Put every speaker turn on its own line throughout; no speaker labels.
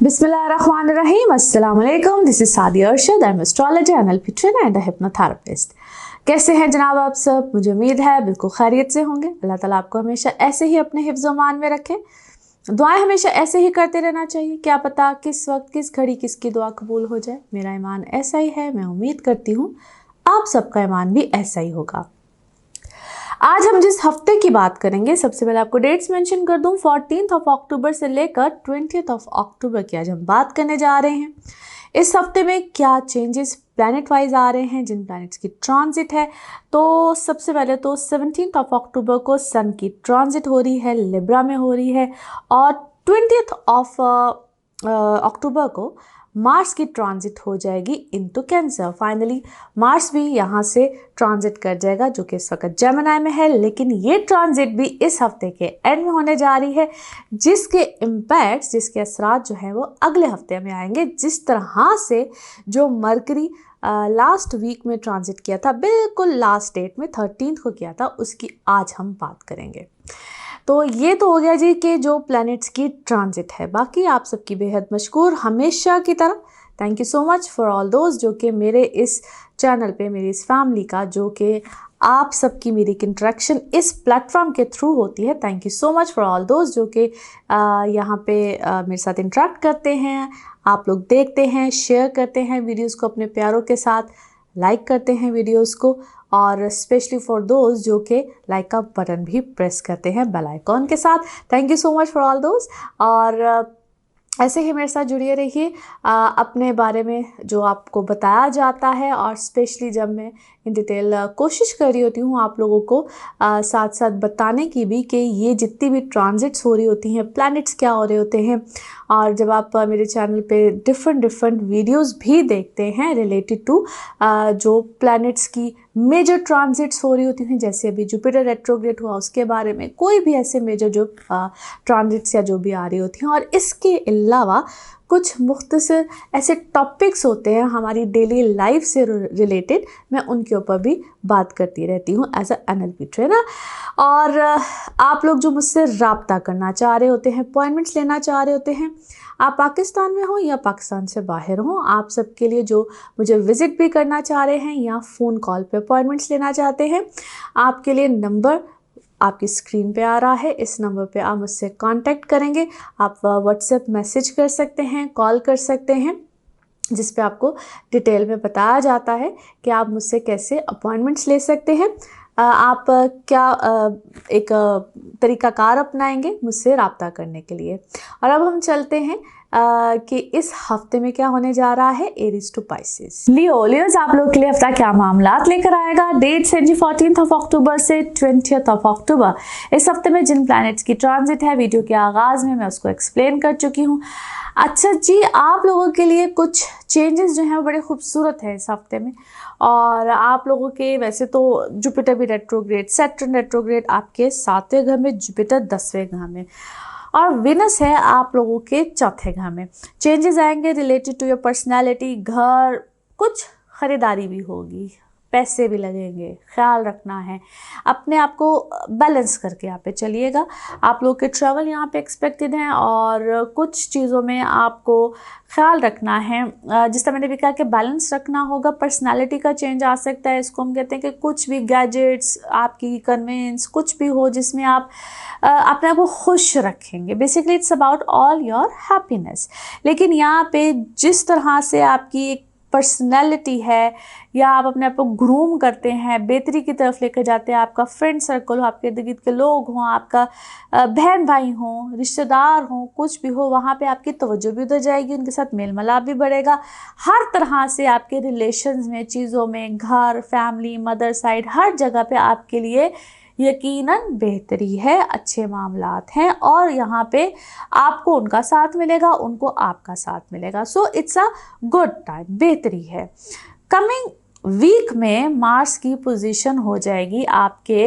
Bismillahirrahmanirrahim. Assalamu alaikum. This is Sadia Arshad. I'm astrologer, NLP trainer and a hypnotherapist. कैसे हैं जनाब आप सब? मुझे उम्मीद है बिल्कुल खैरियत से होंगे। अल्लाह ताला आपको हमेशा ऐसे ही अपने हिफ्ज़ मान में रखे। दुआएं हमेशा ऐसे ही करते रहना चाहिए। क्या पता किस वक्त किस घड़ी किसकी दुआ कबूल हो जाए। मेरा ईमान ऐसा ही है। मैं उम्मीद करती हूँ आप सबका ईमान भी ऐसा ही होगा। आज हम जिस हफ्ते की बात करेंगे, सबसे पहले आपको डेट्स मेंशन कर दूं। 14 अक्टूबर से लेकर 20 अक्टूबर की आज हम बात करने जा रहे हैं। इस हफ्ते में क्या चेंजेस प्लैनेट वाइज आ रहे हैं, जिन प्लैनेट्स की ट्रांजिट है। तो सबसे पहले तो 17 अक्टूबर को सन की ट्रांजिट हो रही है, लिब्रा में हो रही है। और 20 अक्टूबर को मार्स की ट्रांजिट हो जाएगी इनटू कैंसर। फाइनली मार्स भी यहाँ से ट्रांजिट कर जाएगा, जो कि इस वक्त जेमिनी में है। लेकिन ये ट्रांजिट भी इस हफ्ते के एंड में होने जा रही है, जिसके इम्पैक्ट्स, जिसके असरात जो है वो अगले हफ्ते में आएंगे। जिस तरह से जो मरकरी लास्ट वीक में ट्रांजिट किया था, बिल्कुल लास्ट डेट में 13 को किया था, उसकी आज हम बात करेंगे। तो ये तो हो गया जी कि जो प्लैनेट्स की ट्रांजिट है। बाकी आप सबकी बेहद मशकूर हमेशा की तरह। Thank you so much for all दोस्त जो कि मेरे इस चैनल पे, मेरी इस फैमिली का, जो कि आप सबकी मेरी एक इंटरेक्शन इस प्लेटफॉर्म के थ्रू होती है। Thank you so much for all दोस्त जो कि यहाँ पे मेरे साथ इंटरेक्ट करते हैं, आप लोग देखते हैं, शेयर करते हैं वीडियोस को अपने प्यारों के साथ, लाइक करते हैं वीडियोस को, और स्पेशली फॉर दोस्त जो कि लाइक का बटन भी प्रेस करते हैं बेल आइकॉन के साथ। Thank you so much for all दोस्त। और ऐसे ही मेरे साथ जुड़िए रहिए अपने बारे में जो आपको बताया जाता है, और स्पेशली जब मैं इन डिटेल कोशिश कर रही होती हूँ आप लोगों को साथ साथ बताने की भी कि ये जितनी भी ट्रांजिट्स हो रही होती हैं, प्लैनेट्स क्या हो रहे होते हैं। और जब आप मेरे चैनल पे डिफरेंट वीडियोस भी देखते हैं रिलेटेड टू जो प्लैनेट्स की मेजर ट्रांजिट्स हो रही होती हैं, जैसे अभी जुपिटर रेट्रोग्रेड हुआ, उसके बारे में कोई भी ऐसे मेजर जो ट्रांजिट्स या जो भी आ रही होती हैं, और इसके अलावा कुछ मुख्तसर ऐसे टॉपिक्स होते हैं हमारी डेली लाइफ से रिलेटेड, मैं उनके ऊपर भी बात करती रहती हूँ एज अ NLP ट्रेनर। और आप लोग जो मुझसे रब्ता करना चाह रहे होते हैं, अपॉइंटमेंट्स लेना चाह रहे होते हैं, आप पाकिस्तान में हो या पाकिस्तान से बाहर हो, आप सबके लिए जो मुझे विज़िट भी करना चाह रहे हैं या फ़ोन कॉल पे अपॉइंटमेंट्स लेना चाहते हैं, आपके लिए नंबर आपकी स्क्रीन पे आ रहा है। इस नंबर पे आप मुझसे कांटेक्ट करेंगे। आप व्हाट्सएप मैसेज कर सकते हैं, कॉल कर सकते हैं, जिस पे आपको डिटेल में बताया जाता है कि आप मुझसे कैसे अपॉइंटमेंट्स ले सकते हैं। आप क्या एक तरीक़ाकार अपनाएंगे मुझसे रब्ता करने के लिए। और अब हम चलते हैं कि इस हफ्ते में क्या होने जा रहा है। एरीज टू पाइसेस, लियोज आप लोग के लिए हफ्ता क्या मामलात लेकर आएगा। डेट्स हैं जी 14 अक्टूबर से 20 अक्टूबर। इस हफ्ते में जिन प्लैनेट्स की ट्रांजिट है, वीडियो के आगाज़ में मैं उसको एक्सप्लेन कर चुकी हूँ। अच्छा जी, आप लोगों के लिए कुछ चेंजेस जो हैं वो बड़े खूबसूरत हैं इस हफ्ते में। और आप लोगों के वैसे तो जुपिटर भी रेट्रोग्रेड, सैटर्न रेट्रोग्रेड आपके 7वें घर में, जुपिटर 10वें घर में, और विनस है आप लोगों के 4थे घर में। चेंजेस आएंगे रिलेटेड टू योर पर्सनैलिटी। घर, कुछ ख़रीदारी भी होगी, पैसे भी लगेंगे, ख्याल रखना है, अपने आप को बैलेंस करके यहाँ पे चलिएगा। आप लोग के ट्रैवल यहाँ पे एक्सपेक्टेड हैं, और कुछ चीज़ों में आपको ख्याल रखना है। जिस तरह मैंने भी कहा कि बैलेंस रखना होगा। पर्सनालिटी का चेंज आ सकता है, इसको हम कहते हैं कि कुछ भी गैजेट्स, आपकी कन्वेंस, कुछ भी हो जिसमें आप अपने आप को खुश रखेंगे। Basically it's about all your happiness. लेकिन यहाँ पे जिस तरह से आपकी एक पर्सनैलिटी है, या आप अपने आप को ग्रूम करते हैं, बेहतरी की तरफ लेकर जाते हैं, आपका फ्रेंड सर्कल हो, आपके इर्द गिर्द के लोग हों, आपका बहन भाई हों, रिश्तेदार हों, कुछ भी हो, वहाँ पे आपकी तवज्जो भी उधर जाएगी, उनके साथ मेल मिलाप भी बढ़ेगा। हर तरह से आपके रिलेशंस में, चीज़ों में, घर, फैमिली, मदर साइड, हर जगह पे आपके लिए यकीनन बेहतरी है, अच्छे मामलात हैं, और यहाँ पे आपको उनका साथ मिलेगा, उनको आपका साथ मिलेगा। So it's a good time, बेहतरी है। कमिंग वीक में मार्स की पोजीशन हो जाएगी आपके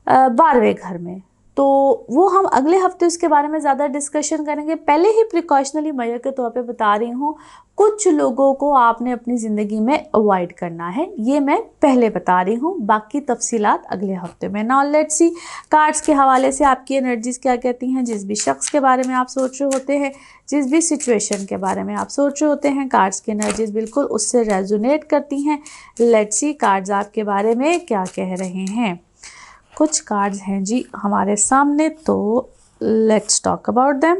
12वें घर में। तो वो हम अगले हफ्ते उसके बारे में ज़्यादा डिस्कशन करेंगे। पहले ही प्रिकॉशनरी मेजर के तौर पे बता रही हूँ, कुछ लोगों को आपने अपनी ज़िंदगी में अवॉइड करना है, ये मैं पहले बता रही हूँ, बाकी तफसीलात अगले हफ्ते में। नाउ लेट्स सी कार्ड्स के हवाले से आपकी एनर्जीज़ क्या कहती हैं। जिस भी शख्स के बारे में आप सोच रहे होते हैं, जिस भी सिचुएशन के बारे में आप सोच रहे होते हैं, कार्ड्स की एनर्जीज़ बिल्कुल उससे रेजोनेट करती हैं। लेट्स सी कार्ड्स आपके बारे में क्या कह रहे हैं। कुछ कार्ड्स हैं जी हमारे सामने, तो लेट्स टॉक अबाउट देम।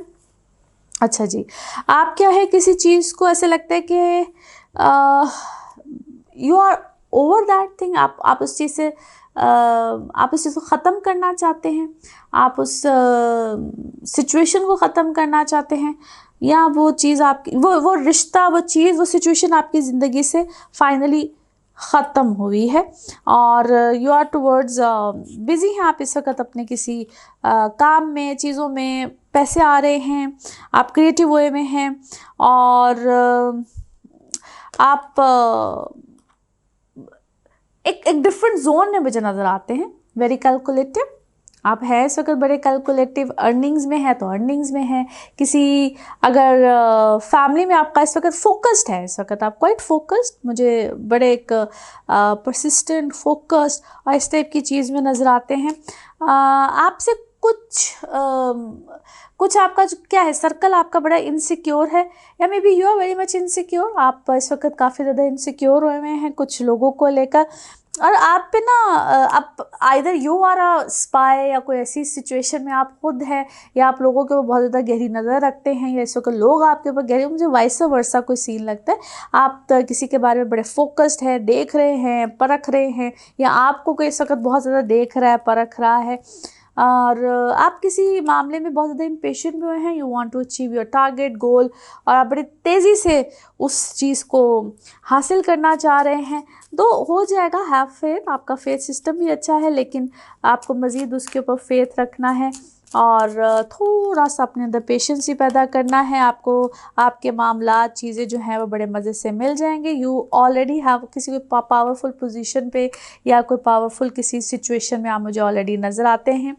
अच्छा जी, आप क्या है, किसी चीज़ को ऐसे लगता है कि you are over that thing, आप उस चीज़ से आप उस चीज़ को ख़त्म करना चाहते हैं, आप उस सिचुएशन को ख़त्म करना चाहते हैं, या वो चीज़ आपकी वो रिश्ता, वो चीज़, वो सिचुएशन आपकी ज़िंदगी से फाइनली ख़त्म हुई है और यू आर टूवर्ड्स बिज़ी हैं आप इस वक्त अपने किसी काम में, चीज़ों में, पैसे आ रहे हैं, आप क्रिएटिव वे में हैं और आप एक डिफरेंट जोन में मुझे नज़र आते हैं। वेरी कैलकुलेटिव आप हैं इस वक्त, बड़े कैलकुलेटिव। अर्निंग्स में है तो अर्निंग्स में है, किसी अगर फैमिली में आपका इस वक्त फोकस्ड है, इस वक्त आप क्वाइट फोकस्ड, मुझे बड़े एक परसिस्टेंट, फोकस्ड और इस टाइप की चीज़ में नज़र आते हैं। आपसे कुछ आपका जो क्या है, सर्कल आपका बड़ा इनसिक्योर है, या maybe you are very much insecure. आप इस वक्त काफ़ी ज़्यादा इनसिक्योर हुए हैं कुछ लोगों को लेकर, और आप पे ना आप either you are a spy, या कोई ऐसी सिचुएशन में आप खुद हैं, या आप लोगों के ऊपर बहुत ज़्यादा गहरी नज़र रखते हैं, या इस वक्त लोग आपके ऊपर गहरी, मुझे वाइस वर्सा कोई सीन लगता है। आप किसी के बारे में बड़े फोकस्ड है, देख रहे हैं, परख रहे हैं, या आपको कोई इस वक्त बहुत ज़्यादा देख रहा है, परख रहा है, और आप किसी मामले में बहुत ज़्यादा इम्पेशेंट भी हुए हैं। You want to achieve your target goal, और आप बड़ी तेज़ी से उस चीज़ को हासिल करना चाह रहे हैं, तो हो जाएगा। हैव फेथ, आपका फेथ सिस्टम भी अच्छा है, लेकिन आपको मज़ीद उसके ऊपर फेथ रखना है और थोड़ा सा अपने अंदर पेशेंस भी पैदा करना है। आपको आपके मामलात, चीज़ें जो हैं वो बड़े मज़े से मिल जाएंगे। यू ऑलरेडी हैव किसी कोई पावरफुल पोजीशन पे, या कोई पावरफुल किसी सिचुएशन में आप मुझे ऑलरेडी नज़र आते हैं,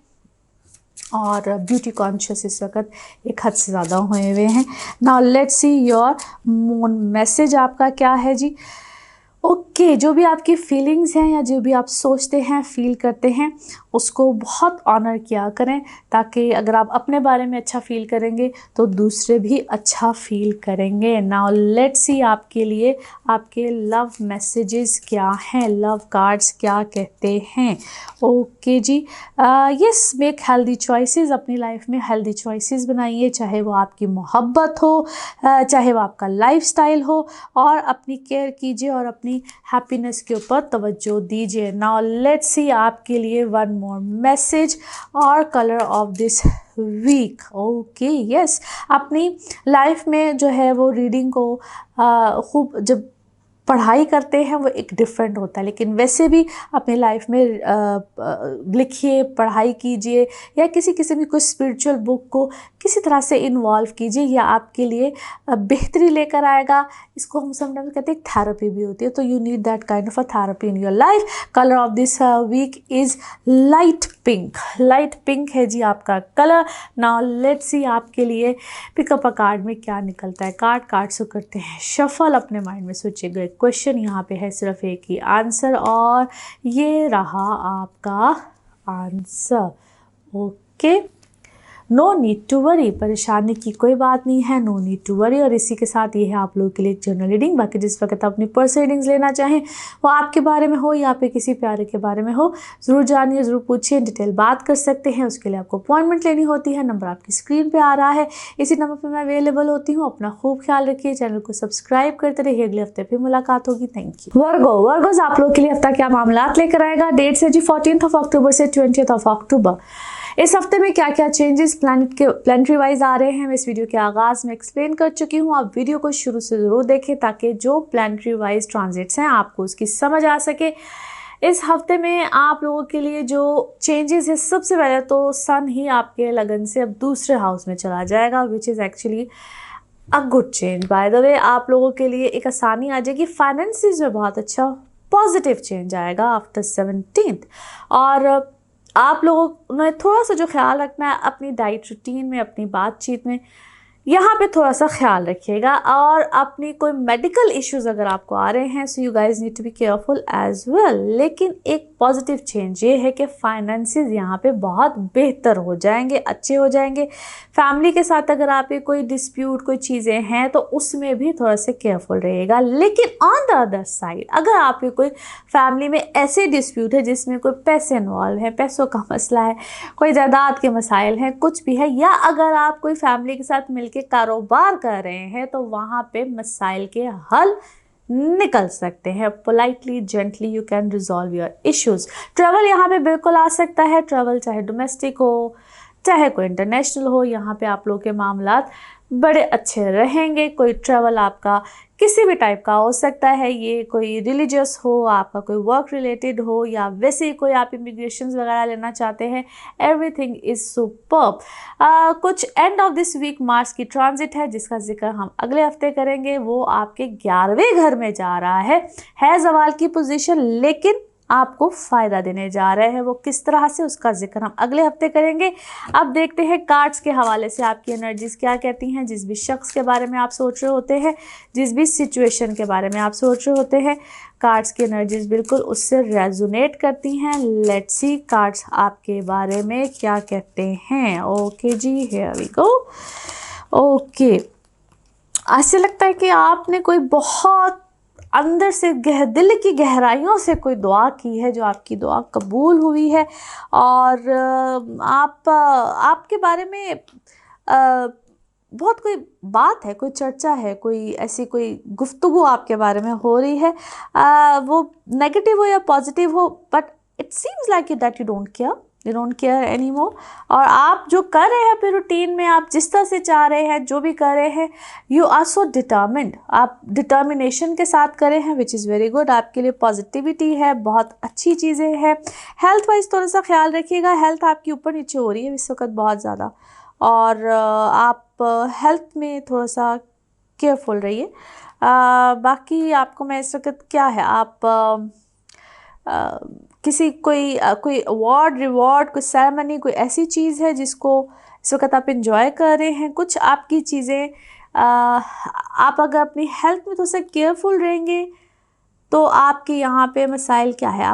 और ब्यूटी कॉन्शियस इस वक्त एक हद से ज़्यादा हुए हुए हैं। Now let's see your moon message आपका क्या है जी। ओके, जो भी आपकी फीलिंग्स हैं, या जो भी आप सोचते हैं, फील करते हैं, उसको बहुत ऑनर किया करें, ताकि अगर आप अपने बारे में अच्छा फील करेंगे तो दूसरे भी अच्छा फील करेंगे। नाउ लेट्स सी आपके लिए आपके लव मैसेजेस क्या हैं, लव कार्ड्स क्या कहते हैं। ओके जी, यस, मेक हेल्दी चॉइसेस, अपनी लाइफ में हेल्दी चॉइसेस बनाइए, चाहे वो आपकी मोहब्बत हो, चाहे वो आपका लाइफस्टाइल हो, और अपनी केयर कीजिए और अपनी हैप्पीनेस के ऊपर तवज्जो दीजिए। नाउ लेट्स सी आपके लिए वन मोर मैसेज और colour of this week. Okay, yes, अपनी लाइफ में जो है वो रीडिंग को खूब जब पढ़ाई करते हैं वो एक डिफरेंट होता है, लेकिन वैसे भी अपनी लाइफ में लिखिए, पढ़ाई कीजिए, या किसी किस्म की कोई स्पिरिचुअल बुक को किसी तरह से इन्वॉल्व कीजिए, या आपके लिए बेहतरी लेकर आएगा। इसको हम समटाइम्स कहते हैं थेरेपी भी होती है, तो you need that kind of a therapy in your life. Colour of this week is light pink. Light pink है जी आपका कलर। नाउ लेट्स सी आपके लिए पिकअप अ कार्ड में क्या निकलता है। कार्ड से करते हैं शफल, अपने माइंड में सोचिएगा क्वेश्चन, यहाँ पे है सिर्फ एक ही आंसर, और ये रहा आपका answer. Okay, no need to worry, परेशानी की कोई बात नहीं है, नो नीड टू वरी। और इसी के साथ ये है आप लोगों के लिए एक जनरल रीडिंग। बाकी जिस वक्त आप अपनी पर्सनल रीडिंग्स लेना चाहें, वो आपके बारे में हो या पे किसी प्यारे के बारे में हो, ज़रूर जानिए, ज़रूर पूछिए, डिटेल बात कर सकते हैं। उसके लिए आपको अपॉइंटमेंट लेनी होती है। नंबर आपकी स्क्रीन पर आ रहा है, इसी नंबर पर मैं अवेलेबल होती हूँ। अपना खूब ख्याल रखिए, चैनल को सब्सक्राइब करते रहिए। अगले हफ्ते फिर मुलाकात होगी। Thank you. वर्गोज आप लोग के लिए हफ्ता क्या मामलात लेकर आएगा। डेट्स है जी 14 अक्टूबर से 20 अक्टूबर। इस हफ्ते में क्या क्या चेंजेस प्लानिटरी वाइज आ रहे हैं, मैं इस वीडियो के आगाज़ में एक्सप्लेन कर चुकी हूँ। आप वीडियो को शुरू से ज़रूर देखें, ताकि जो प्लानिटरी वाइज ट्रांजिट्स हैं आपको उसकी समझ आ सके। इस हफ्ते में आप लोगों के लिए जो चेंजेस है, सबसे पहले तो सन ही आपके लगन से अब दूसरे हाउस में चला जाएगा, which is actually a good change. By the way, आप लोगों के लिए एक आसानी आ जाएगी, फाइनेंसिस में बहुत अच्छा पॉजिटिव चेंज आएगा आफ्टर 17th। और आप लोगों ने थोड़ा सा जो ख्याल रखना है अपनी डाइट रूटीन में, अपनी बातचीत में, यहाँ पे थोड़ा सा ख्याल रखिएगा। और अपनी कोई मेडिकल इश्यूज अगर आपको आ रहे हैं, so you guys need to be careful as well. लेकिन एक पॉजिटिव चेंज ये है कि फाइनेंसेस यहाँ पे बहुत बेहतर हो जाएंगे, अच्छे हो जाएंगे। फैमिली के साथ अगर आप कोई डिस्प्यूट, कोई चीज़ें हैं तो उसमें भी थोड़ा सा केयरफुल रहिएगा। लेकिन ऑन द अदर साइड अगर आपके कोई फैमिली में ऐसे डिस्प्यूट है जिसमें कोई पैसे इन्वॉल्व है, पैसों का मसला है, कोई जायदाद के मसाइल हैं, कुछ भी है, या अगर आप कोई फैमिली के साथ मिलकर कारोबार कर रहे हैं तो वहाँ पे मसाइल के हल निकल सकते हैं। Politely, gently you can resolve your issues. Travel यहाँ पे बिल्कुल आ सकता है। ट्रैवल चाहे डोमेस्टिक हो चाहे कोई इंटरनेशनल हो, यहाँ पे आप लोगों के मामलात बड़े अच्छे रहेंगे। कोई ट्रैवल आपका किसी भी टाइप का हो सकता है, ये कोई रिलीजियस हो, आपका कोई वर्क रिलेटेड हो, या वैसे ही कोई आप इमिग्रेशन वगैरह लेना चाहते हैं। Everything is superb. कुछ end of this week Mars की ट्रांजिट है जिसका जिक्र हम अगले हफ्ते करेंगे। वो आपके 11वें घर में जा रहा है ज़वाल की पोजीशन, लेकिन आपको फ़ायदा देने जा रहे हैं। वो किस तरह से, उसका जिक्र हम अगले हफ्ते करेंगे। अब देखते हैं कार्ड्स के हवाले से आपकी एनर्जीज क्या कहती हैं। जिस भी शख्स के बारे में आप सोच रहे होते हैं, जिस भी सिचुएशन के बारे में आप सोच रहे होते हैं, कार्ड्स की एनर्जीज बिल्कुल उससे रेजोनेट करती हैं। लेट्स सी कार्ड्स आपके बारे में क्या कहते हैं। ओके जी, हियर वी गो। ओके, ऐसे लगता है कि आपने कोई बहुत अंदर से दिल की गहराइयों से कोई दुआ की है, जो आपकी दुआ कबूल हुई है। और आपके बारे में बहुत कोई बात है, कोई चर्चा है, कोई ऐसी कोई गुफ्तगू आपके बारे में हो रही है। वो नेगेटिव हो या पॉजिटिव हो, but it seems like that you don't care any more. और आप जो कर रहे हैं अपने रूटीन में, आप जिस तरह से चाह रहे हैं, जो भी कर रहे हैं, यू आर सो डिटर्मिन्ड। आप डिटर्मिनेशन के साथ कर रहे हैं, विच इज़ वेरी गुड। आपके लिए पॉजिटिविटी है, बहुत अच्छी चीज़ें हैं। हेल्थ वाइज थोड़ा सा ख्याल रखिएगा। हेल्थ आपकी ऊपर नीचे हो रही है इस वक्त बहुत ज़्यादा, और आप हेल्थ में थोड़ा सा केयरफुल रहिए। बाकी आपको मैं इस वक्त क्या है, आप किसी कोई अवार्ड, रिवॉर्ड, कोई सेरेमनी, कोई ऐसी चीज़ है जिसको इस वक्त आप इंजॉय कर रहे हैं। कुछ आपकी चीज़ें आप अगर अपनी हेल्थ में थोड़ा सा केयरफुल रहेंगे तो आपके यहाँ पे मसाइल क्या है,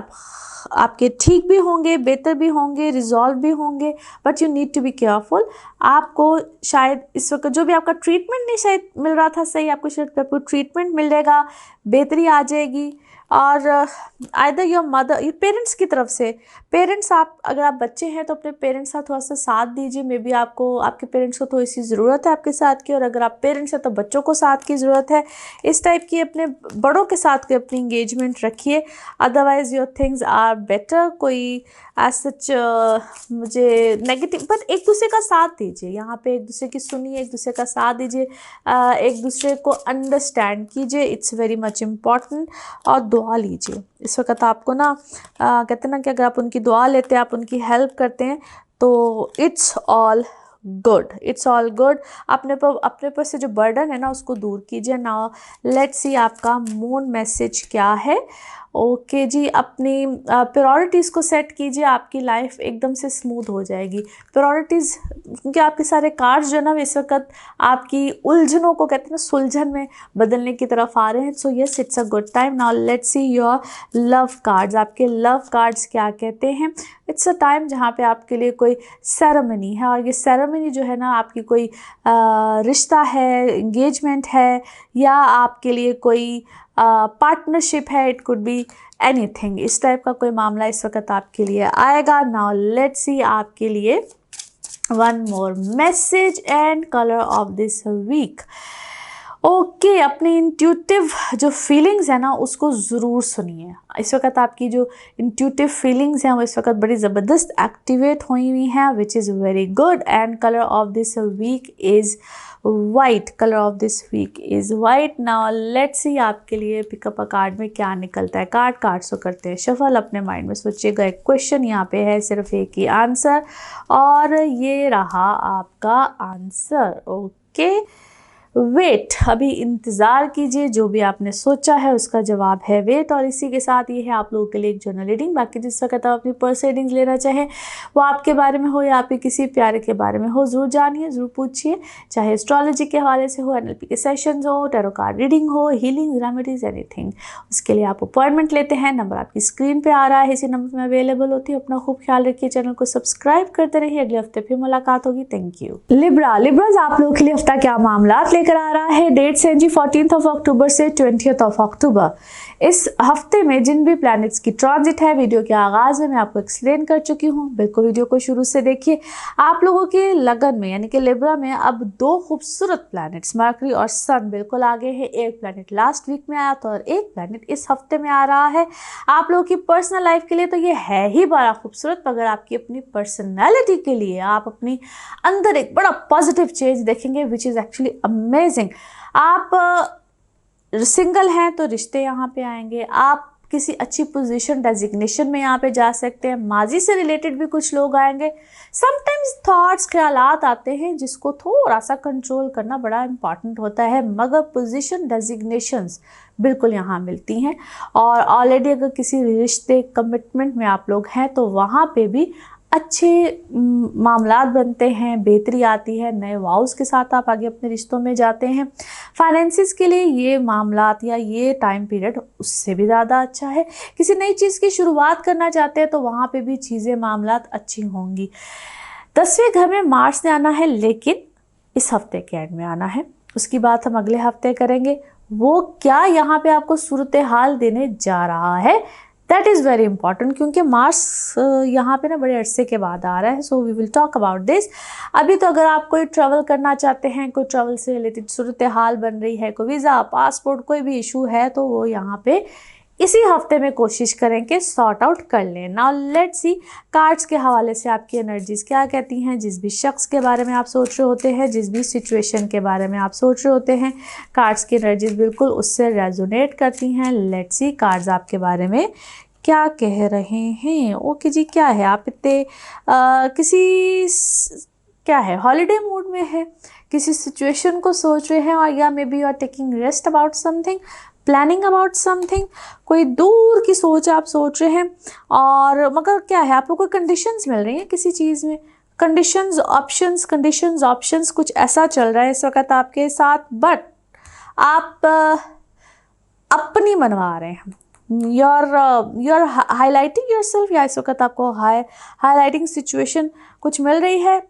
आपके ठीक भी होंगे, बेहतर भी होंगे, रिजॉल्व भी होंगे। But you need to be careful. आपको शायद इस वक्त जो भी आपका ट्रीटमेंट नहीं शायद मिल रहा था सही, आपको शायद आपको ट्रीटमेंट मिल जाएगा, बेहतरी आ जाएगी। और आइदर योर मदर, ये पेरेंट्स की तरफ से, पेरेंट्स, आप अगर आप बच्चे हैं तो अपने पेरेंट्स का थोड़ा सा साथ दीजिए। मे बी आपको आपके पेरेंट्स को थोड़ी सी ज़रूरत है आपके साथ की, और अगर आप पेरेंट्स हैं तो बच्चों को साथ की ज़रूरत है। इस टाइप की अपने बड़ों के साथ की अपनी इंगेजमेंट रखिए, otherwise your things are better. कोई एज सच मुझे नेगेटिव, बट एक दूसरे का साथ दीजिए। यहाँ पे एक दूसरे की सुनिए, एक दूसरे का साथ दीजिए, एक दूसरे को अंडरस्टैंड कीजिए। It's very much important. और दुआ लीजिए इस वक्त। आपको ना कहते हैं ना कि अगर आप उनकी दुआ लेते हैं, आप उनकी हेल्प करते हैं, तो it's all good, it's all good. अपने पर से जो बर्डन है ना उसको दूर कीजिए। नाउ लेट्स सी आपका मून मैसेज क्या है। ओके जी, अपनी प्रायोरिटीज़ को सेट कीजिए, आपकी लाइफ एकदम से स्मूथ हो जाएगी। प्रायोरिटीज़, क्योंकि आपके सारे कार्ड्स जो है ना इस वक्त आपकी उलझनों को कहते हैं ना सुलझन में बदलने की तरफ आ रहे हैं। So yes, it's a good time. Now let's see your love cards. आपके लव कार्ड्स क्या कहते हैं। इट्स अ टाइम जहाँ पे आपके लिए कोई सेरेमनी है, और ये सेरेमनी जो है ना आपकी कोई रिश्ता है, इंगेजमेंट है, या आपके लिए कोई पार्टनरशिप है। It could be anything. इस टाइप का कोई मामला इस वक्त आपके लिए आएगा। नाउ लेट्स सी आपके लिए one more message and colour of this week. Okay, अपनी इंट्यूटिव जो फीलिंग्स है ना उसको ज़रूर सुनिए। इस वक्त आपकी जो इंट्यूटिव फीलिंग्स हैं वो इस वक्त बड़ी ज़बरदस्त एक्टिवेट हुई हैं, which is very good. And colour of this week is white. Colour of this week is white. Now let's see आपके लिए पिकअप अ कार्ड में क्या निकलता है। कार्ड्स को करते हैं शफल। अपने माइंड में सोचिएगा, एक क्वेश्चन यहाँ पे है, सिर्फ एक ही आंसर, और ये रहा आपका आंसर। ओके, वेट, अभी इंतज़ार कीजिए, जो भी आपने सोचा है उसका जवाब है वेट। और इसी के साथ ये है आप लोगों के लिए एक जर्नल रीडिंग। बाकी जिस वक्त आप अपनी पर्सनल रीडिंग्स लेना चाहें, वो आपके बारे में हो या आपके किसी प्यारे के बारे में हो, ज़रूर जानिए, ज़रूर पूछिए। चाहे एस्ट्रोलॉजी के हवाले से हो, NLP के सेशंस हो, टैरो कार्ड रीडिंग हो, हीलिंग रेमेडीज, एनीथिंग, उसके लिए आप अपॉइंटमेंट लेते हैं। नंबर आपकी स्क्रीन पर आ रहा है, इसी नंबर में अवेलेबल होती है। अपना खूब ख्याल रखिए, चैनल को सब्सक्राइब करते रहिए। अगले हफ्ते फिर मुलाकात होगी। Thank you. लिब्राज आप लोगों के लिए हफ्ता क्या मामला लेकर आ रहा है। डेट्स हैं जी 14 अक्टूबर से 20 अक्टूबर। इस हफ्ते में जिन भी प्लैनेट्स की ट्रांजिट है, वीडियो के आगाज में मैं आपको एक्सप्लेन कर चुकी हूँ। बिल्कुल वीडियो को शुरू से देखिए। आप लोगों के लगन में यानी कि लिब्रा में अब दो खूबसूरत प्लैनेट्स मरकरी और सन बिल्कुल आगे हैं। एक प्लैनेट लास्ट वीक में आया था और एक प्लैनेट इस हफ्ते में आ रहा है। आप लोगों की पर्सनल लाइफ के लिए तो ये है ही बड़ा खूबसूरत, मगर आपकी अपनी पर्सनैलिटी के लिए आप अपनी अंदर एक बड़ा पॉजिटिव चेंज देखेंगे, विच इज़ एक्चुअली अमेजिंग। आप सिंगल हैं तो रिश्ते यहाँ पे आएंगे। आप किसी अच्छी पोजीशन डेजिग्नेशन में यहाँ पे जा सकते हैं। माजी से रिलेटेड भी कुछ लोग आएंगे। समटाइम्स थॉट्स, ख्यालात आते हैं जिसको थोड़ा सा कंट्रोल करना बड़ा इंपॉर्टेंट होता है, मगर पोजीशन डेजिग्नेशंस बिल्कुल यहाँ मिलती हैं। और ऑलरेडी अगर किसी रिश्ते कमिटमेंट में आप लोग हैं तो वहाँ पे भी अच्छे मामलात बनते हैं, बेहतरी आती है। नए वाउस के साथ आप आगे अपने रिश्तों में जाते हैं। फाइनेंसिस के लिए ये मामलात या ये टाइम पीरियड उससे भी ज़्यादा अच्छा है। किसी नई चीज़ की शुरुआत करना चाहते हैं तो वहाँ पे भी चीज़ें मामलात अच्छी होंगी। 10वें घर में मार्स ने आना है, लेकिन इस हफ्ते के एंड में आना है। उसकी बात हम अगले हफ्ते करेंगे। वो क्या यहाँ पे आपको सूरत हाल देने जा रहा है, दैट इज़ वेरी इंपॉर्टेंट, क्योंकि मार्स यहाँ पे ना बड़े अरसे के बाद आ रहा है। So we will talk about this. अभी तो अगर आप कोई ट्रैवल करना चाहते हैं, कोई ट्रैवल से रिलेटेड सूरत हाल बन रही है, कोई वीज़ा, पासपोर्ट, कोई भी इशू है, तो वो यहाँ पे इसी हफ्ते में कोशिश करें कि सॉर्ट आउट कर लें। नाउ लेट्स सी कार्ड्स के हवाले से आपकी एनर्जीज क्या कहती हैं। जिस भी शख्स के बारे में आप सोच रहे होते हैं, जिस भी सिचुएशन के बारे में आप सोच रहे होते हैं, कार्ड्स की एनर्जीज बिल्कुल उससे रेजोनेट करती हैं। लेट्स सी कार्ड्स आपके बारे में क्या कह रहे हैं। ओके जी, क्या है, आप इतने क्या है, हॉलीडे मूड में है, किसी सिचुएशन को सोच रहे हैं, और या maybe you are taking rest about something, planning about something, कोई दूर की सोच आप सोच रहे हैं। और मगर क्या है, आपको कोई कंडीशंस मिल रही हैं किसी चीज़ में, कंडीशंस ऑप्शंस कुछ ऐसा चल रहा है इस वक्त आपके साथ, बट आप अपनी मनवा रहे हैं। you're highlighting yourself, या इस वक्त आपको हाईलाइटिंग सिचुएशन कुछ मिल रही है।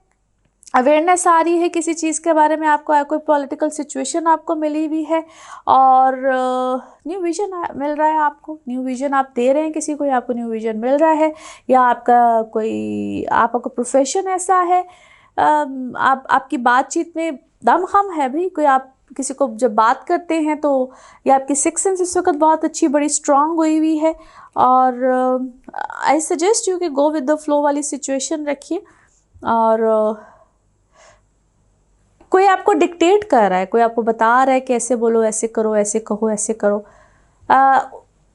अवेयरनेस आ रही है किसी चीज़ के बारे में, आपको कोई पॉलिटिकल सिचुएशन आपको मिली हुई है, और न्यू विजन मिल रहा है आपको। न्यू विजन आप दे रहे हैं किसी को, या आपको न्यू विजन मिल रहा है, या आपका प्रोफेशन ऐसा है, आपकी बातचीत में दमखम है भाई। कोई आप किसी को जब बात करते हैं तो, या आपकी सिक्स सेंस इस वक्त बहुत अच्छी बड़ी स्ट्रांग हुई हुई है। और आई सजेस्ट यू कि गो विद द फ्लो वाली सिचुएशन रखिए। और कोई आपको डिक्टेट कर रहा है, कोई आपको बता रहा है कि ऐसे बोलो, ऐसे करो, ऐसे कहो, ऐसे करो,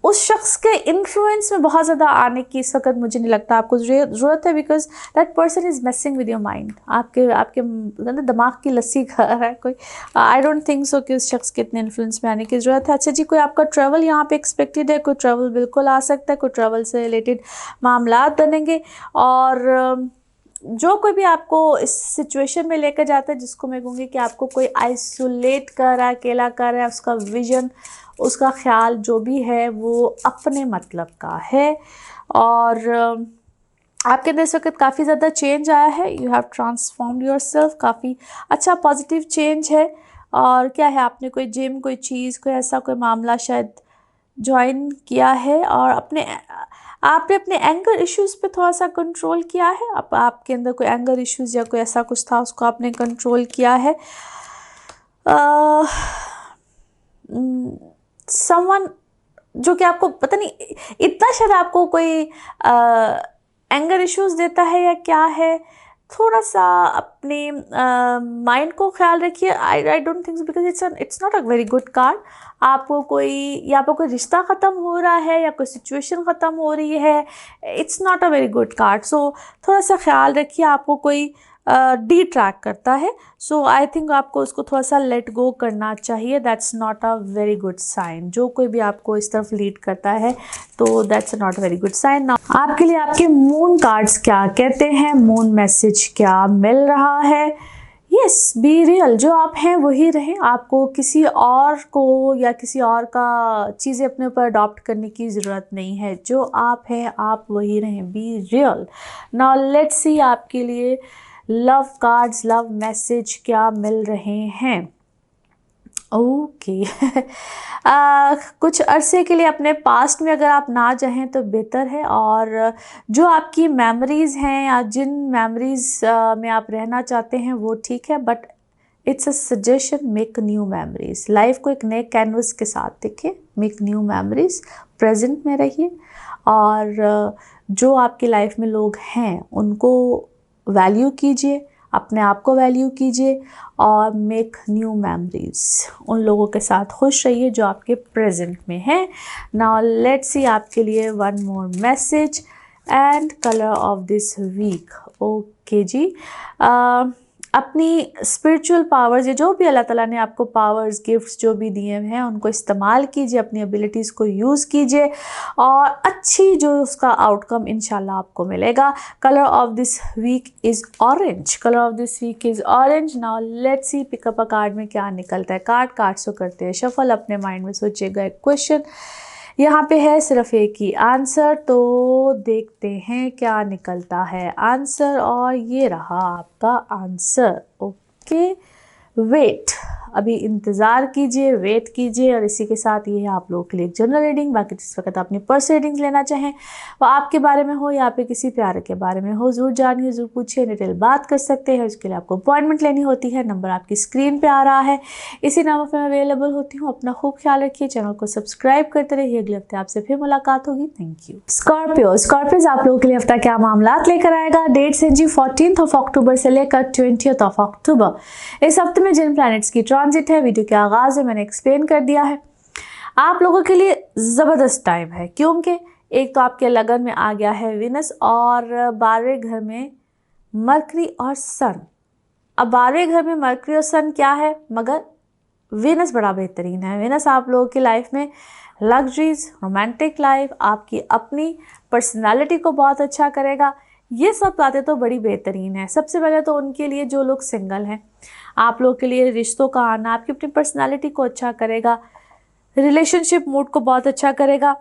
उस शख्स के इन्फ्लुएंस में बहुत ज़्यादा आने की इस वक्त मुझे नहीं लगता आपको ज़रूरत है, because that person is messing with your mind. आपके दिमाग की लस्सी खा रहा है कोई। आई डोंट थिंक सो कि उस शख्स के इतने इन्फ्लुएंस में आने की ज़रूरत है। अच्छा जी, कोई आपका ट्रैवल यहाँ पे एक्सपेक्टेड है, कोई ट्रैवल बिल्कुल आ सकता है, कोई ट्रैवल से रिलेटेड मामलात बनेंगे। और जो कोई भी आपको इस सिचुएशन में लेकर जाता है, जिसको मैं कहूँगी कि आपको कोई आइसोलेट कर रहा है, अकेला कर रहा है, उसका विजन, उसका ख्याल जो भी है वो अपने मतलब का है। और आपके अंदर इस वक्त काफ़ी ज़्यादा चेंज आया है। यू हैव ट्रांसफॉर्म्ड योरसेल्फ, काफ़ी अच्छा पॉजिटिव चेंज है। और क्या है, आपने कोई जिम, कोई चीज़, कोई ऐसा कोई मामला शायद ज्वाइन किया है, और आपने अपने एंगर इश्यूज़ पे थोड़ा सा कंट्रोल किया है। आपके अंदर कोई एंगर इश्यूज़ या कोई ऐसा कुछ था, उसको आपने कंट्रोल किया है। समवन जो कि आपको पता नहीं इतना शायद आपको कोई एंगर इश्यूज़ देता है या क्या है, थोड़ा सा अपने माइंड को ख्याल रखिए। I don't think because it's not a very good card. आपको कोई रिश्ता ख़त्म हो रहा है, या कोई सिचुएशन ख़त्म हो रही है, it's not a very good card. So थोड़ा सा ख्याल रखिए। आपको कोई डिट्रैक्ट करता है। सो आई थिंक आपको उसको थोड़ा सा लेट गो करना चाहिए। That's not a very good sign. जो कोई भी आपको इस तरफ लीड करता है तो that's not a very good sign. आपके लिए आपके मून कार्ड्स क्या कहते हैं, मून मैसेज क्या मिल रहा है? Yes, be real. जो आप हैं वही रहें। आपको किसी और को या किसी और का चीज़ें अपने ऊपर अडॉप्ट करने की ज़रूरत नहीं है। जो आप हैं आप वही रहें। Be real. Now let's see आपके लिए लव कार्ड्स, लव मैसेज क्या मिल रहे हैं। ओके कुछ अरसे के लिए अपने पास्ट में अगर आप ना चाहें तो बेहतर है। और जो आपकी मेमोरीज़ हैं या जिन मेमोरीज़ में आप रहना चाहते हैं वो ठीक है, but it's a suggestion, make new memories. Life को एक नए कैनवस के साथ देखिए, मेक न्यू मेमोरीज, प्रेजेंट में रहिए। और जो आपकी लाइफ में लोग हैं उनको वैल्यू कीजिए, अपने आप को वैल्यू कीजिए और मेक न्यू मेमोरीज। उन लोगों के साथ खुश रहिए जो आपके प्रेजेंट में हैं। नाउ लेट्स सी आपके लिए one more message and colour of this week. Okay जी, अपनी स्पिरिचुअल पावर्स, ये जो भी अल्लाह ताला ने आपको पावर्स, गिफ्ट्स जो भी दिए हैं उनको इस्तेमाल कीजिए, अपनी एबिलिटीज़ को यूज़ कीजिए और अच्छी जो उसका आउटकम इंशाल्लाह आपको मिलेगा। Colour of this week is orange. Colour of this week is orange. Now let's see pick up a card में क्या निकलता है। कार्ड्स को करते हैं शफल। अपने माइंड में सोचिएगा एक क्वेश्चन, यहाँ पे है सिर्फ एक ही आंसर, तो देखते हैं क्या निकलता है आंसर। और ये रहा आपका आंसर। Okay, wait. अभी इंतज़ार कीजिए, वेट कीजिए। और इसी के साथ ये है आप लोगों के लिए जनरल रीडिंग। बाकी जिस वक्त अपनी पर्सनल रीडिंग्स लेना चाहें, वो आपके बारे में हो या पे किसी प्यारे के बारे में हो, ज़रूर जानिए, ज़रूर पूछिए, डिटेल बात कर सकते हैं। उसके लिए आपको अपॉइंटमेंट लेनी होती है। नंबर आपकी स्क्रीन पे आ रहा है, इसी नंबर पर मैं अवेलेबल होती हूँ। अपना खूब ख्याल रखिए, चैनल को सब्सक्राइब करते रहिए। अगले हफ्ते आपसे फिर मुलाकात होगी। Thank you. स्कॉर्पियोज आप लोगों के लिए हफ्ता क्या मामलात लेकर आएगा। डेट्स हैं जी 14 अक्टूबर से लेकर 20 अक्टूबर। इस हफ्ते में जिन प्लैनेट्स की ट्रांजिट है वीडियो के आगाज में मैंने एक्सप्लेन कर दिया है। आप लोगों के लिए ज़बरदस्त टाइम है, क्योंकि एक तो आपके लगन में आ गया है विनस और 12वें घर में मरकरी और सन। अब 12वें घर में मरकरी और सन क्या है, मगर विनस बड़ा बेहतरीन है। विनस आप लोगों की लाइफ में लग्जरीज, रोमांटिक लाइफ, आपकी अपनी पर्सनालिटी को बहुत अच्छा करेगा। ये सब बातें तो बड़ी बेहतरीन है। सबसे पहले तो उनके लिए जो लोग सिंगल हैं, आप लोगों के लिए रिश्तों का आना आपकी अपनी पर्सनालिटी को अच्छा करेगा, रिलेशनशिप मूड को बहुत अच्छा करेगा।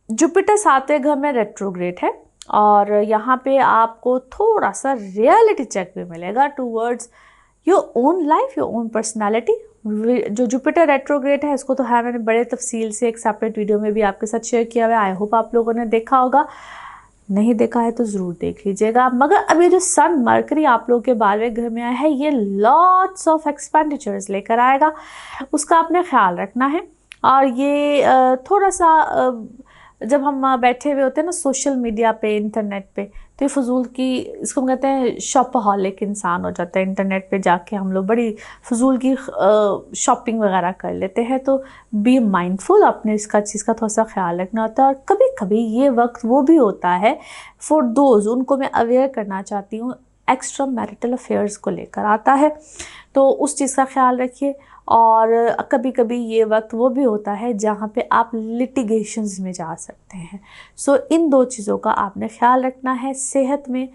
जुपिटर 7वें घर में रेट्रोग्रेड है और यहाँ पे आपको थोड़ा सा रियलिटी चेक भी मिलेगा towards your own life, your own personality. जो जुपिटर रेट्रोग्रेड है इसको तो है मैंने बड़े तफसील से एक सेपरेट वीडियो में भी आपके साथ शेयर किया हुआ है। आई होप आप लोगों ने देखा होगा, नहीं देखा है तो ज़रूर देख लीजिएगा। मगर अब ये जो सन मरकरी आप लोगों के 12वें घर में आया है, ये लॉट्स ऑफ एक्सपेंडिचर्स लेकर आएगा, उसका आपने ख्याल रखना है। और ये थोड़ा सा जब हम बैठे हुए होते हैं ना सोशल मीडिया पे, इंटरनेट पे, तो ये फजूल की, इसको हम कहते हैं शॉपहॉलिक इंसान हो जाता है। इंटरनेट पे जाके हम लोग बड़ी फजूल की शॉपिंग वगैरह कर लेते हैं। तो बी माइंडफुल, अपने इसका चीज़ का थोड़ा सा ख्याल रखना होता है। और कभी कभी ये वक्त वो भी होता है फॉर दोज, उनको मैं अवेयर करना चाहती हूँ, एक्स्ट्रा मैरिटल अफेयर्स को लेकर आता है, तो उस चीज़ का ख्याल रखिए। और कभी कभी ये वक्त वो भी होता है जहाँ पे आप लिटिगेशंस में जा सकते हैं। सो इन दो चीज़ों का आपने ख्याल रखना है। सेहत में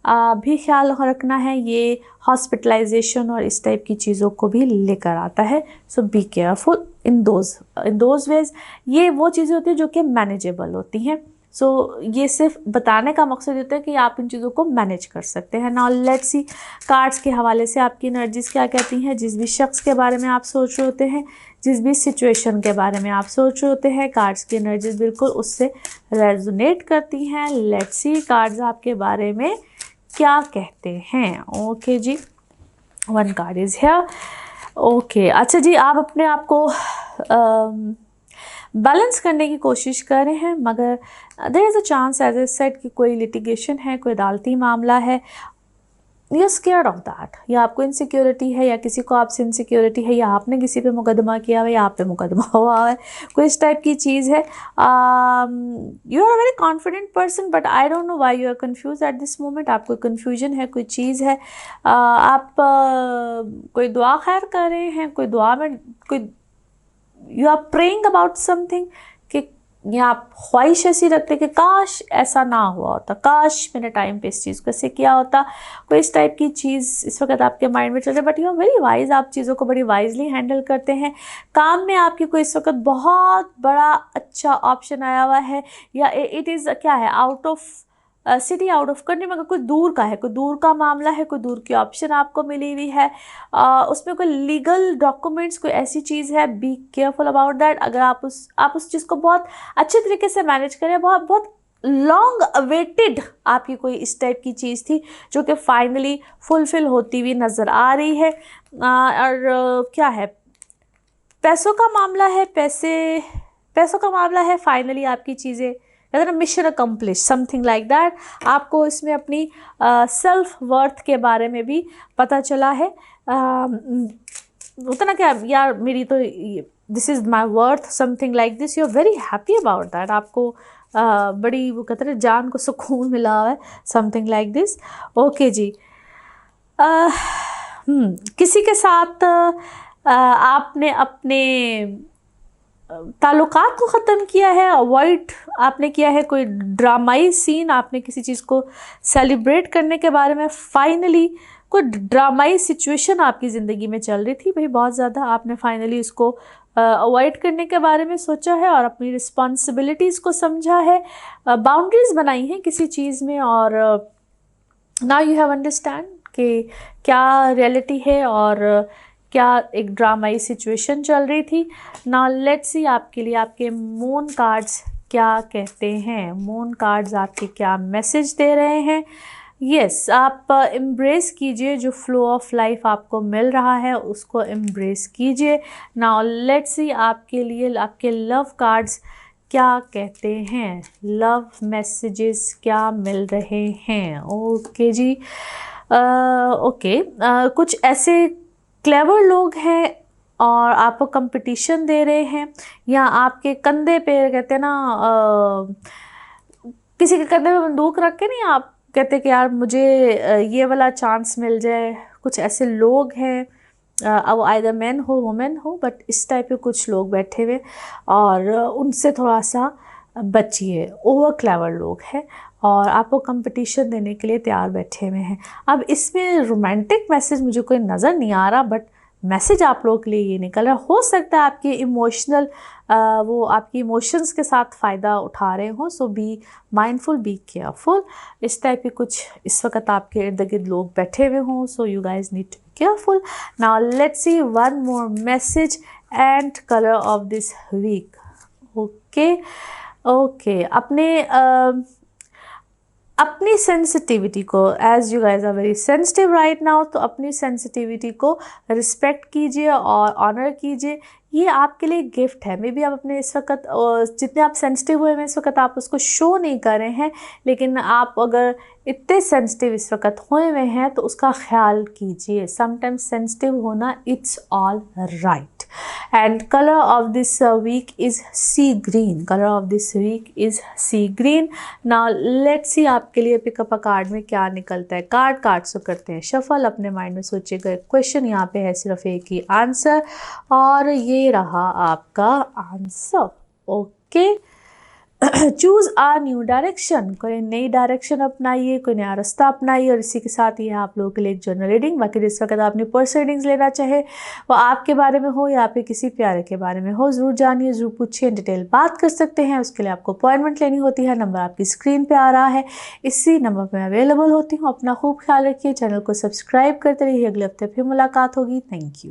भी ख्याल रखना है, ये हॉस्पिटलाइजेशन और इस टाइप की चीज़ों को भी लेकर आता है। So be careful in those ways. ये वो चीज़ें होती हैं जो कि मैनेजेबल होती हैं। सो ये सिर्फ बताने का मकसद होता है कि आप इन चीज़ों को मैनेज कर सकते हैं। नाउ लेट्स सी कार्ड्स के हवाले से आपकी एनर्जीज क्या कहती हैं। जिस भी शख्स के बारे में आप सोच रहे होते हैं, जिस भी सिचुएशन के बारे में आप सोच रहे होते हैं, कार्ड्स की एनर्जीज बिल्कुल उससे रेजोनेट करती हैं। लेट्स सी कार्ड्स आपके बारे में क्या कहते हैं। ओके जी, one card is here. Okay, अच्छा जी, आप अपने आप को बैलेंस करने की कोशिश कर रहे हैं, मगर there is a chance as I said कि कोई लिटिगेशन है, कोई अदालती मामला है, you are scared of that, या आपको इनसिक्योरिटी है, या किसी को आपसे इनसिक्योरिटी है, या आपने किसी पे मुकदमा किया हुआ है, या आप पे मुकदमा हुआ है, कोई इस टाइप की चीज़ है. You are a very confident person, but I don't know why you are confuse at this moment. आप कोई कन्फ्यूजन है, कोई चीज़ है, आप कोई दुआ खैर कर रहे हैं, कोई दुआ में कोई you are praying about something, कि या आप ख्वाहिश ऐसी रखते कि काश ऐसा ना हुआ होता, काश मैंने टाइम पे इस चीज़ को ऐसे किया होता, कोई इस टाइप की चीज़ इस वक्त आपके माइंड में चल रही है. But you are very wise, आप चीज़ों को बड़ी वाइजली हैंडल करते हैं. काम में आपकी कोई इस वक्त बहुत बड़ा अच्छा ऑप्शन आया हुआ है, या इट इज़ क्या है, out of city, out of country, मगर कोई दूर का है, कोई दूर का मामला है, कोई दूर की ऑप्शन आपको मिली हुई है. उसमें कोई लीगल डॉक्यूमेंट्स, कोई ऐसी चीज़ है. Be careful about that. अगर आप उस चीज़ को बहुत अच्छे तरीके से मैनेज करें, बहुत बहुत लॉन्ग अवेटेड आपकी कोई इस टाइप की चीज़ थी जो कि फाइनली फुलफिल होती हुई नज़र आ रही है. और क्या है, पैसों का मामला है, पैसों का मामला है. फाइनली आपकी चीज़ें, mission accomplish, something like that. आपको इसमें अपनी सेल्फ वर्थ के बारे में भी पता चला है. उतना क्या यार, मेरी तो this is my worth, something like this. You are very happy about that. आपको बड़ी वो कहते हैं जान को सुकून मिला है, समथिंग लाइक दिस. ओके जी. किसी के साथ आपने अपने ताल्लुकात को ख़त्म किया है, अवॉइड आपने किया है, कोई ड्रामाई सीन, आपने किसी चीज़ को सेलिब्रेट करने के बारे में, फाइनली कोई ड्रामाई सिचुएशन आपकी ज़िंदगी में चल रही थी भाई बहुत ज़्यादा, आपने फाइनली इसको अवॉइड करने के बारे में सोचा है और अपनी रिस्पॉन्सिबिलिटीज़ को समझा है, बाउंड्रीज़ बनाई हैं किसी चीज़ में, और नाउ यू हैव अंडरस्टैंड कि क्या रियलिटी है और क्या एक ड्रामाई सिचुएशन चल रही थी. नाउ लेट्स सी आपके लिए आपके मून कार्ड्स क्या कहते हैं. मून कार्ड्स आपके क्या मैसेज दे रहे हैं. यस, आप एम्ब्रेस कीजिए जो फ्लो ऑफ लाइफ आपको मिल रहा है, उसको एम्ब्रेस कीजिए. नाउ लेट्स सी आपके लिए आपके लव कार्ड्स क्या कहते हैं, लव मैसेजेस क्या मिल रहे हैं. ओके जी. ओके, कुछ ऐसे क्लेवर लोग हैं और आपको कंपटीशन दे रहे हैं, या आपके कंधे पे कहते हैं ना, किसी के कंधे पे बंदूक रख के नहीं, आप कहते कि यार मुझे ये वाला चांस मिल जाए. कुछ ऐसे लोग हैं, वो आइदर मैन हो वुमेन हो, बट इस टाइप के कुछ लोग बैठे हुए, और उनसे थोड़ा सा बचिए. ओवर क्लेवर लोग हैं और आपको कंपटीशन देने के लिए तैयार बैठे हुए हैं. अब इसमें रोमांटिक मैसेज मुझे कोई नज़र नहीं आ रहा, बट मैसेज आप लोगों के लिए ये निकल रहा. हो सकता है आपके इमोशनल वो आपकी इमोशंस के साथ फ़ायदा उठा रहे हों. सो बी माइंडफुल, बी केयरफुल. इस टाइप के कुछ इस वक्त आपके इर्द गिर्द लोग बैठे हुए हों. So you guys need to be careful. Now let's see one more message and colour of this week. Okay okay, अपनी सेंसिटिविटी को, as you guys are very sensitive right now, तो अपनी सेंसिटिविटी को रिस्पेक्ट कीजिए और honour कीजिए. ये आपके लिए गिफ्ट है. मे बी आप अपने इस वक्त जितने आप सेंसिटिव हुए हैं इस वक्त आप उसको शो नहीं कर रहे हैं, लेकिन आप अगर इतने सेंसिटिव इस वक्त हुए हुए हैं तो उसका ख्याल कीजिए. समटाइम्स सेंसिटिव होना it's all right. And colour of this week is sea green. Colour of this week is sea green. Now let's see आपके लिए पिकअप अ कार्ड में क्या निकलता है. कार्ड्स को करते हैं शफल. अपने माइंड में सोचिएगा क्वेश्चन, यहाँ पे है सिर्फ एक ही आंसर, और ये रहा आपका आंसर. ओके, चूज़ आ न्यू डायरेक्शन. कोई नई डायरेक्शन अपनाइए, कोई नया रास्ता अपनाइए. और इसी के साथ ये आप लोगों के लिए एक जनरल रीडिंग. बाकी जिस वक्त आप अपनी पर्सनल रीडिंग्स लेना चाहे वो आपके बारे में हो या आपके किसी प्यारे के बारे में हो, ज़रूर जानिए, ज़रूर पूछिए, डिटेल बात कर सकते हैं. उसके लिए आपको अपॉइंटमेंट लेनी होती है. नंबर आपकी स्क्रीन पर आ रहा है, इसी नंबर पर अवेलेबल होती हूँ. अपना खूब ख्याल रखिए, चैनल को सब्सक्राइब करते रहिए. अगले हफ्ते फिर मुलाकात होगी. Thank you.